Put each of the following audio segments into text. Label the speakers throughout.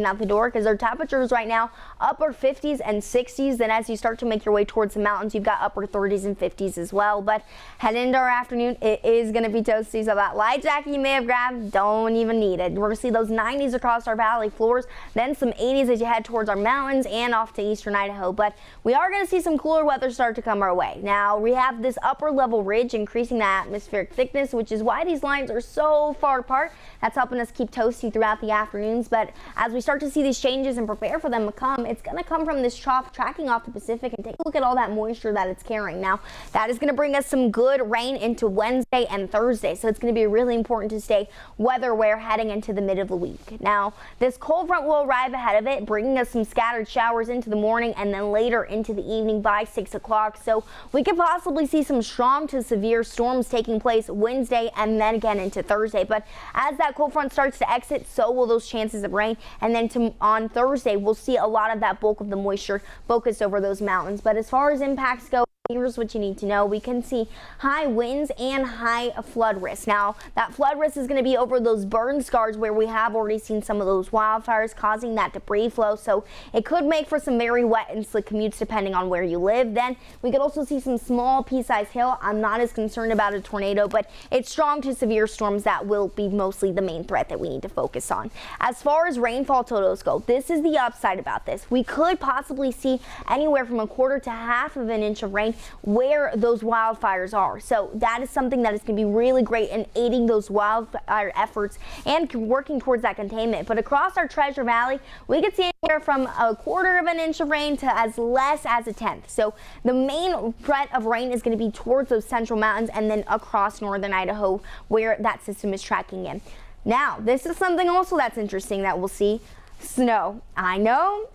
Speaker 1: out the door, because our temperatures right now upper 50s and 60s. Then as you start to make your way towards the mountains, you've got upper 30s and 50s as well. But heading into our afternoon, it is going to be toasty, so that light jacket you may have grabbed, don't even need it. We're going to see those 90s across our valley floors, then some 80s as you head towards our mountains and off to eastern Idaho. But we are going to see some cooler weather start to come our way. Now we have this upper level ridge increasing the atmospheric thickness, which is why these lines are so far apart. That's helping us keep toasty throughout the afternoons. But as we start to see these changes and prepare for them to come, it's going to come from this trough tracking off the Pacific, and take a look at all that moisture that it's carrying. Now that is going to bring us some good rain into Wednesday and Thursday, so it's going to be really important to stay weather aware heading into the mid of the week. Now this cold front will arrive ahead of it, bringing us some scattered showers into the morning and then later into the evening by 6 o'clock. So we could possibly see some strong to severe storms taking place Wednesday and then again into Thursday. But as that cold front starts to exit, so will those chances of rain, and then on Thursday we'll see a lot of that bulk of the moisture focused over those mountains. But as far as impacts go, here's what you need to know. We can see high winds and high flood risk. Now that flood risk is going to be over those burn scars where we have already seen some of those wildfires causing that debris flow, so it could make for some very wet and slick commutes depending on where you live. Then we could also see some small pea-sized hail. I'm not as concerned about a tornado, but it's strong to severe storms that will be mostly the main threat that we need to focus on. As far as rainfall totals go, this is the upside about this. We could possibly see anywhere from 1/4 to 1/2 of an inch of rain where those wildfires are. So that is something that is going to be really great in aiding those wildfire efforts and working towards that containment. But across our Treasure Valley, we could see anywhere from 1/4 of an inch of rain to as less as 1/10. So the main threat of rain is going to be towards those central mountains and then across northern Idaho where that system is tracking in. Now, this is something also that's interesting that we'll see. Snow. I know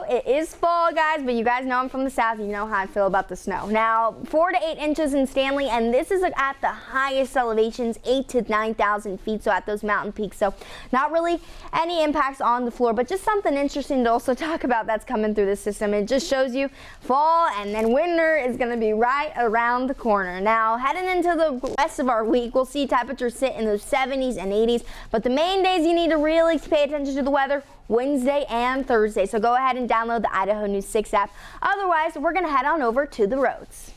Speaker 1: it is fall, guys, but you guys know I'm from the south. You know how I feel about the snow. Now 4 to 8 inches in Stanley, and this is at the highest elevations, 8 to 9,000 feet, so at those mountain peaks. So not really any impacts on the floor, but just something interesting to also talk about that's coming through the system. It just shows you fall and then winter is going to be right around the corner. Now heading into the rest of our week, we'll see temperatures sit in those 70s and 80s, but the main days you need to really pay attention to the weather, Wednesday and Thursday. So go ahead and download the Idaho News 6 app. Otherwise, we're going to head on over to the roads.